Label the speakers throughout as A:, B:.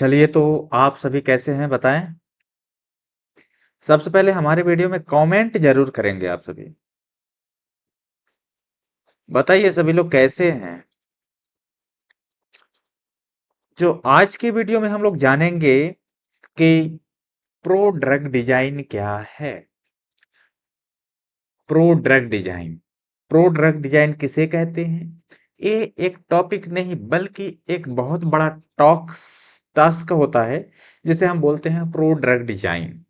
A: चलिए तो आप सभी कैसे हैं बताएं। सबसे पहले हमारे वीडियो में कमेंट जरूर करेंगे आप सभी। बताइए सभी लोग कैसे हैं। जो आज के वीडियो में हम लोग जानेंगे कि प्रो ड्रग डिजाइन क्या है। Pro drug design, pro drug design किसे कहते हैं। ये एक टॉपिक नहीं बल्कि एक बहुत बड़ा टॉक्स टास्क होता है जिसे हम बोलते हैं प्रो ड्रग डिजाइन।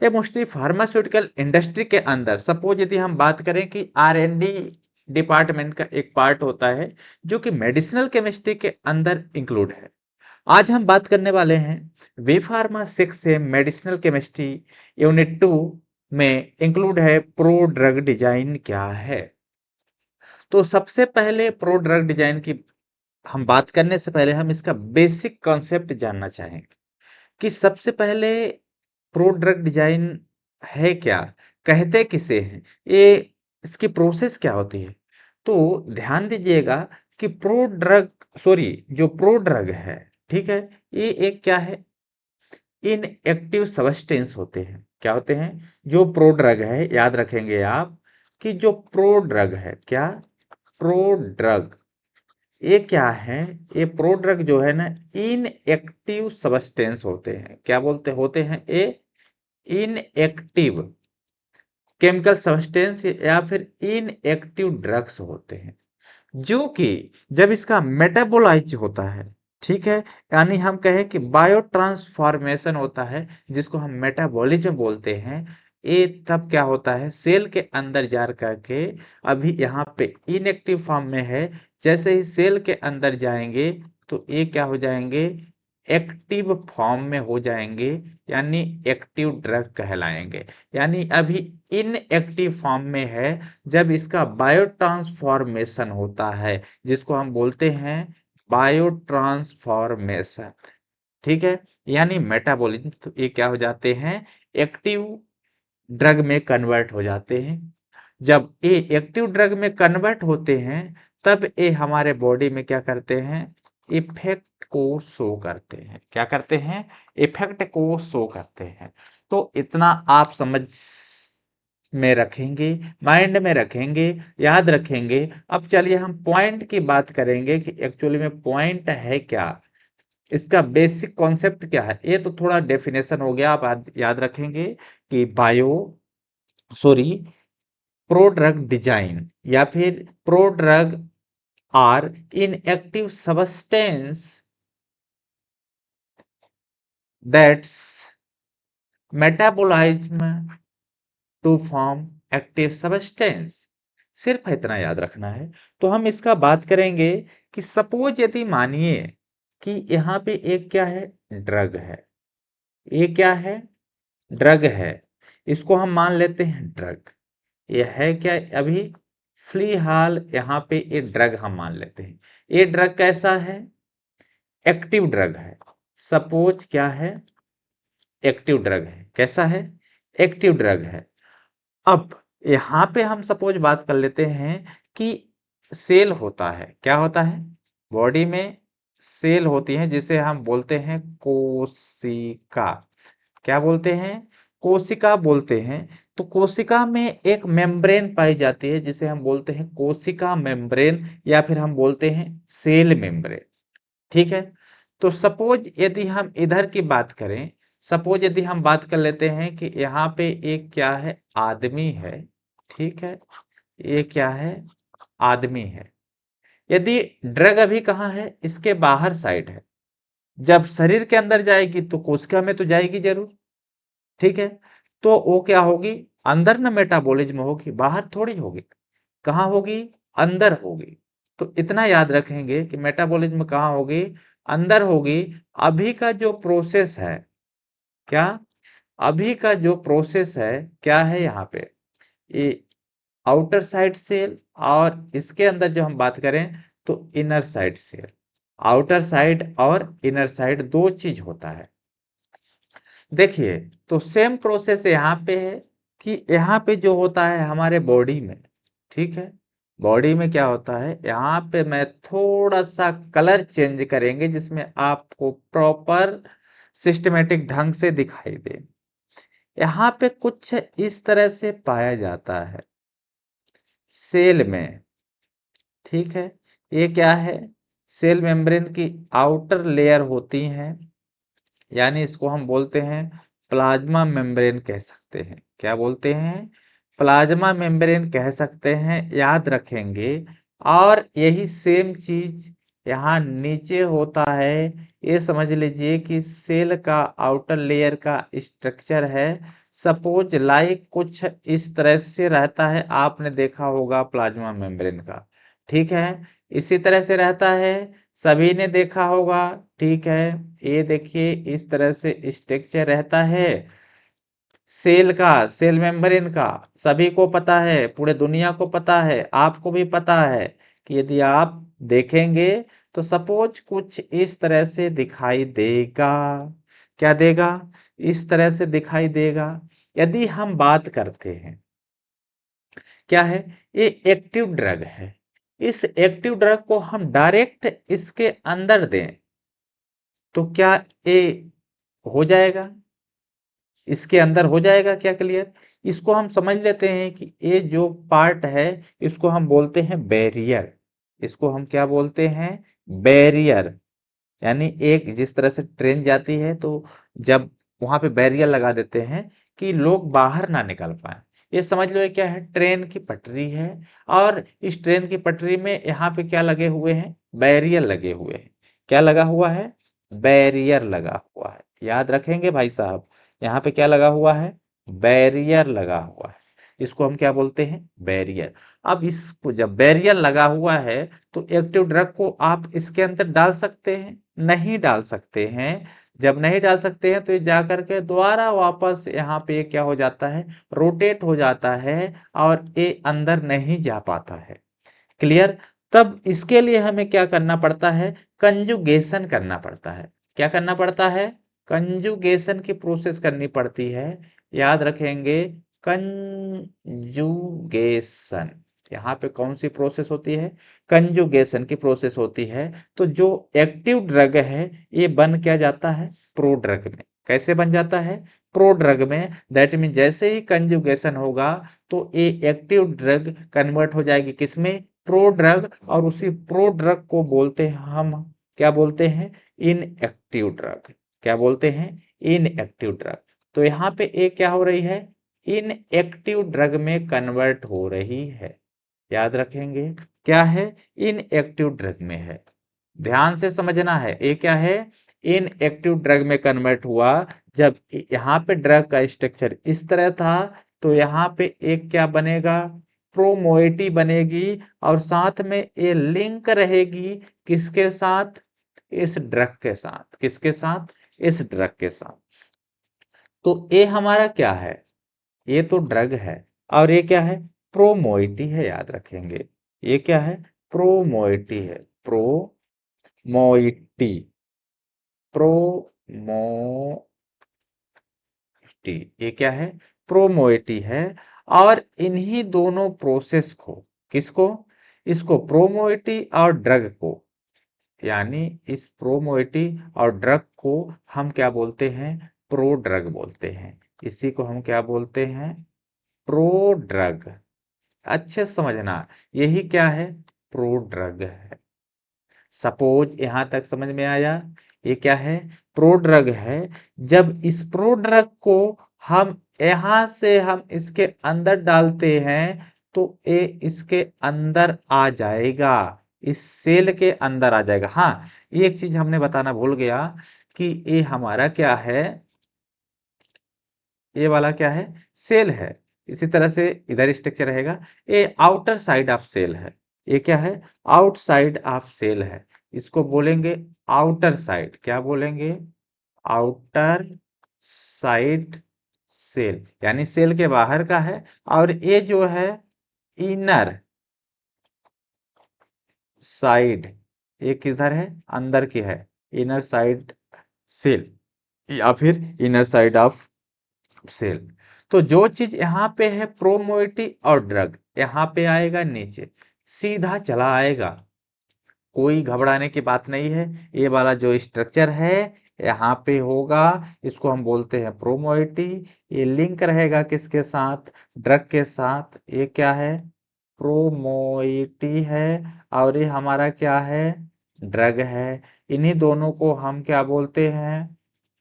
A: ये मोस्टली फार्मास्यूटिकल इंडस्ट्री के अंदर सपोज यदि हम बात करें कि R&D डिपार्टमेंट का एक पार्ट होता है जो कि मेडिसिनल केमिस्ट्री के अंदर इंक्लूड है। आज हम बात करने वाले हैं वी फार्मा 6 से मेडिसिनल केमिस्ट्री यूनिट 2 में इंक्लूड है प्रो ड्रग डिजाइन क्या है। तो सबसे पहले प्रो ड्रग डिजाइन की हम बात करने से पहले हम इसका बेसिक कॉन्सेप्ट जानना चाहेंगे कि सबसे पहले प्रो ड्रग डिजाइन है क्या, कहते किसे हैं, ये इसकी प्रोसेस क्या होती है। तो ध्यान दीजिएगा कि प्रो ड्रग सॉरी जो प्रो ड्रग है, ठीक है, ये एक क्या है, इनएक्टिव सब्सटेंस होते हैं। क्या होते हैं? जो प्रो ड्रग है, याद रखेंगे आप कि जो प्रो ड्रग है, क्या प्रो ड्रग, ये क्या है, ये प्रो ड्रग जो है ना इनएक्टिव सब्सटेंस होते हैं। क्या बोलते होते हैं ये? इनएक्टिव केमिकल सब्सटेंस या फिर इनएक्टिव ड्रग्स होते हैं जो कि जब इसका मेटाबोलाइज होता है, ठीक है, यानी हम कहें कि बायो ट्रांसफॉर्मेशन होता है जिसको हम मेटाबॉलिज्म बोलते हैं, ये तब क्या होता है, सेल के अंदर जा करके अभी यहाँ पे इनएक्टिव फॉर्म में है, जैसे ही सेल के अंदर जाएंगे तो ये क्या हो जाएंगे, एक्टिव फॉर्म में हो जाएंगे, यानी एक्टिव ड्रग कहलाएंगे। यानी अभी इनएक्टिव फॉर्म में है, जब इसका बायो ट्रांसफॉर्मेशन होता है जिसको हम बोलते हैं बायो ट्रांसफॉर्मेशन, ठीक है, यानी मेटाबॉलिज्म, तो ये क्या हो जाते हैं, एक्टिव ड्रग में कन्वर्ट हो जाते हैं। जब ये एक्टिव ड्रग में कन्वर्ट होते हैं तब ये हमारे बॉडी में क्या करते हैं, इफेक्ट को शो करते हैं। क्या करते हैं? इफेक्ट को शो करते हैं। तो इतना आप समझ में रखेंगे, माइंड में रखेंगे, याद रखेंगे। अब चलिए हम पॉइंट की बात करेंगे कि एक्चुअली में पॉइंट है क्या, इसका बेसिक कॉन्सेप्ट क्या है। ये तो थोड़ा डेफिनेशन हो गया, आप याद रखेंगे कि bio sorry prodrug design या फिर prodrug are inactive substance that's metabolism to form active substance. सिर्फ इतना याद रखना है। तो हम इसका बात करेंगे कि सपोज यदि मानिए कि यहाँ पे एक क्या है, ड्रग है, ये क्या है, ड्रग है, इसको हम मान लेते हैं ड्रग। ये है क्या अभी फिलहाल यहाँ पे ये ड्रग हम मान लेते हैं। ये ड्रग कैसा है? एक्टिव ड्रग है। सपोज क्या है, एक्टिव ड्रग है। कैसा है? एक्टिव ड्रग है। अब यहाँ पे हम सपोज बात कर लेते हैं कि सेल होता है। क्या होता है? बॉडी में सेल होती है जिसे हम बोलते हैं कोशिका। क्या बोलते हैं? कोशिका बोलते हैं। तो कोशिका में एक मेम्ब्रेन पाई जाती है जिसे हम बोलते हैं कोशिका मेम्ब्रेन या फिर हम बोलते हैं सेल मेम्ब्रेन, ठीक है। तो सपोज यदि हम इधर की बात करें, सपोज यदि हम बात कर लेते हैं कि यहाँ पे एक क्या है, आदमी है, ठीक है, ये क्या है, आदमी है। यदि ड्रग अभी कहाँ है, इसके बाहर साइड है, जब शरीर के अंदर जाएगी तो कोशिका में तो जाएगी जरूर, ठीक है। तो वो क्या होगी, अंदर ना मेटाबॉलिज्म होगी, बाहर थोड़ी होगी। कहाँ होगी? अंदर होगी। तो इतना याद रखेंगे कि मेटाबॉलिज्म कहाँ होगी, अंदर होगी। अभी का जो प्रोसेस है, क्या अभी का जो प्रोसेस है, क्या है यहाँ पे, ये आउटर साइड सेल, और इसके अंदर जो हम बात करें तो inner side cell. Outer side और इनर साइड दो चीज होता है। देखिए, तो सेम प्रोसेस यहाँ पे है कि यहाँ पे जो होता है हमारे बॉडी में, ठीक है, बॉडी में क्या होता है, यहाँ पे मैं थोड़ा सा कलर चेंज करेंगे जिसमें आपको प्रॉपर सिस्टमेटिक ढंग से दिखाई दे। यहाँ पे कुछ इस तरह से पाया जाता है सेल में, ठीक है। ये क्या है, सेल मेम्ब्रेन की आउटर लेयर होती हैं, यानी इसको हम बोलते हैं प्लाज्मा मेम्ब्रेन कह सकते हैं। क्या बोलते हैं, प्लाज्मा मेम्ब्रेन कह सकते हैं, याद रखेंगे। और यही सेम चीज यहाँ नीचे होता है। ये समझ लीजिए कि सेल का आउटर लेयर का स्ट्रक्चर है, सपोज लाइक कुछ इस तरह से रहता है, आपने देखा होगा प्लाज्मा मेम्ब्रेन का, ठीक है। इसी तरह से रहता है, सभी ने देखा होगा, ठीक है। ये देखिए इस तरह से स्ट्रक्चर रहता है सेल का, सेल मेम्ब्रेन का, सभी को पता है, पूरे दुनिया को पता है, आपको भी पता है कि यदि आप देखेंगे तो सपोज कुछ इस तरह से दिखाई देगा। क्या देगा, इस तरह से दिखाई देगा। यदि हम बात करते हैं, क्या है, ये एक्टिव ड्रग है, इस एक्टिव ड्रग को हम डायरेक्ट इसके अंदर दें तो क्या ये हो जाएगा, इसके अंदर हो जाएगा क्या क्लियर। इसको हम समझ लेते हैं कि ये जो पार्ट है इसको हम बोलते हैं बैरियर। इसको हम क्या बोलते हैं, बैरियर। यानी एक जिस तरह से ट्रेन जाती है तो जब वहां पे बैरियर लगा देते हैं कि लोग बाहर ना निकल पाए। ये समझ लो ये क्या है, ट्रेन की पटरी है, और इस ट्रेन की पटरी में यहाँ पे क्या लगे हुए हैं, बैरियर लगे हुए हैं। क्या लगा हुआ है, बैरियर लगा हुआ है, याद रखेंगे भाई साहब। यहाँ पे क्या लगा हुआ है, बैरियर लगा हुआ है। इसको हम क्या बोलते हैं, बैरियर। अब इसको जब बैरियर लगा हुआ है तो एक्टिव ड्रग को आप इसके अंदर डाल सकते हैं, नहीं डाल सकते हैं। जब नहीं डाल सकते हैं तो ये जा करके दोबारा वापस यहाँ पे क्या हो जाता है, रोटेट हो जाता है, और ये अंदर नहीं जा पाता है। क्लियर। तब इसके लिए हमें क्या करना पड़ता है, कंजुगेशन करना पड़ता है। क्या करना पड़ता है, कंजुगेशन की प्रोसेस करनी पड़ती है, याद रखेंगे, कंजुगेशन। यहाँ पे कौन सी प्रोसेस होती है, कंजुगेशन की प्रोसेस होती है। तो जो एक्टिव ड्रग है ये बन क्या जाता है, प्रो ड्रग में। कैसे बन जाता है, प्रो ड्रग में। दैट मीन जैसे ही कंजुगेशन होगा तो ये एक्टिव ड्रग कन्वर्ट हो जाएगी किसमें, प्रो ड्रग। और उसी प्रो ड्रग को बोलते हैं हम, क्या बोलते हैं, इनएक्टिव ड्रग। क्या बोलते हैं, इनएक्टिव ड्रग। तो यहाँ पे एक क्या हो रही है, इनएक्टिव ड्रग में कन्वर्ट हो रही है। याद रखेंगे, क्या है, इनएक्टिव ड्रग में है। ध्यान से समझना है, ये क्या है, इनएक्टिव ड्रग में कन्वर्ट हुआ। जब यहाँ पे ड्रग का स्ट्रक्चर इस तरह था तो यहाँ पे एक क्या बनेगा, प्रोमोएटी बनेगी, और साथ में ये लिंक रहेगी किसके साथ, इस ड्रग के साथ। किसके साथ, इस ड्रग के साथ। तो ये हमारा क्या है, ये तो ड्रग है, और ये क्या है, प्रोमोएटी है, याद रखेंगे। ये क्या है, प्रोमोएटी है, प्रोमोइटी, प्रोमोइटी। ये क्या है, प्रोमोएटी है। और इन्हीं दोनों प्रोसेस को, किसको, इसको प्रोमोएटी और ड्रग को, यानी इस प्रोमोएटी और ड्रग को हम क्या बोलते हैं, प्रो ड्रग बोलते हैं। इसी को हम क्या बोलते हैं, प्रो ड्रग। अच्छे से समझना, यही क्या है, प्रो ड्रग है। सपोज यहां तक समझ में आया, ये क्या है, प्रो ड्रग है। जब इस प्रो ड्रग को हम यहां से हम इसके अंदर डालते हैं तो ये इसके अंदर आ जाएगा, इस सेल के अंदर आ जाएगा। हाँ, एक चीज हमने बताना भूल गया कि ये हमारा क्या है, ये वाला क्या है, सेल है। इसी तरह से इधर स्ट्रक्चर रहेगा, ये आउटर साइड ऑफ सेल है। ये क्या है, आउटसाइड ऑफ सेल है। इसको बोलेंगे आउटर साइड। क्या बोलेंगे, आउटर साइड सेल, यानी सेल के बाहर का है। और ये जो है इनर साइड, ये किधर है, अंदर की है, इनर साइड सेल, या फिर इनर साइड ऑफ सेल। तो जो चीज यहाँ पे है प्रोमोइटी और ड्रग, यहाँ पे आएगा नीचे। सीधा चला आएगा। कोई घबराने की बात नहीं है। ये वाला जो स्ट्रक्चर है यहाँ पे होगा, इसको हम बोलते हैं प्रोमोइटी। ये लिंक रहेगा किसके साथ? ड्रग के साथ। ये क्या है? प्रोमोइटी है। और ये हमारा क्या है? ड्रग है। इन्हीं दोनों को हम क्या बोलते हैं?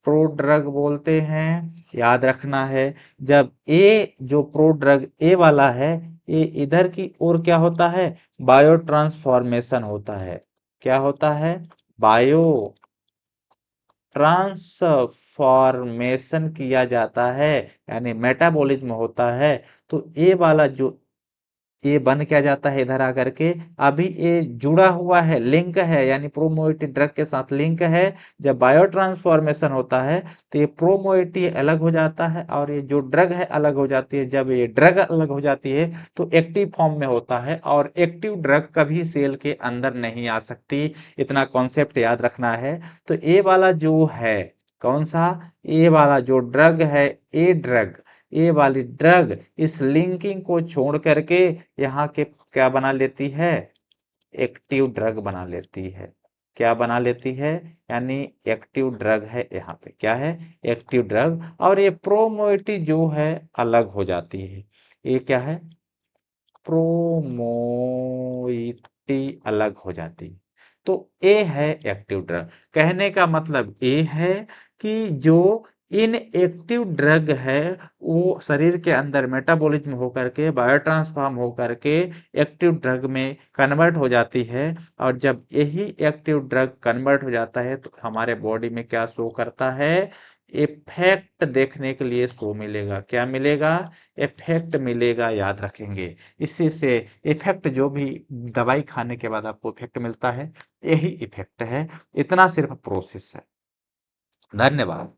A: प्रोड्रग बोलते हैं। याद रखना है, जब ए जो प्रोड्रग ए वाला है, ये इधर की ओर क्या होता है? बायो ट्रांसफॉर्मेशन होता है। क्या होता है? बायो ट्रांसफॉर्मेशन किया जाता है, यानी मेटाबॉलिज्म होता है। तो ए वाला जो ये बन क्या जाता है इधर आकर के? अभी ये जुड़ा हुआ है, लिंक है, यानी प्रोमोएटी ड्रग के साथ लिंक है। जब बायो ट्रांसफॉर्मेशन होता है तो ये प्रोमोएटी अलग हो जाता है और ये जो ड्रग है अलग हो जाती है। जब ये ड्रग अलग हो जाती है तो एक्टिव फॉर्म में होता है, और एक्टिव ड्रग कभी सेल के अंदर नहीं आ सकती। इतना कॉन्सेप्ट याद रखना है। तो ये वाला जो है, कौन सा? ये वाला जो ड्रग है, ए ड्रग, ये वाली ड्रग इस लिंकिंग को छोड़ करके यहाँ के क्या बना लेती है? एक्टिव ड्रग बना लेती है। क्या बना लेती है? यानी एक्टिव ड्रग है, यहाँ पे क्या है? Active drug. और ये प्रोमोइटी जो है अलग हो जाती है। ये क्या है? प्रोमोइटी अलग हो जाती है। तो ए है एक्टिव ड्रग। कहने का मतलब ये है कि जो इनएक्टिव ड्रग है वो शरीर के अंदर मेटाबॉलिज्म होकर के बायोट्रांसफॉर्म होकर के एक्टिव ड्रग में कन्वर्ट हो जाती है। और जब यही एक्टिव ड्रग कन्वर्ट हो जाता है तो हमारे बॉडी में क्या शो करता है? इफेक्ट देखने के लिए शो मिलेगा। क्या मिलेगा? इफेक्ट मिलेगा, याद रखेंगे। इसी से इफेक्ट, जो भी दवाई खाने के बाद आपको इफेक्ट मिलता है, यही इफेक्ट है। इतना सिर्फ प्रोसेस है। धन्यवाद।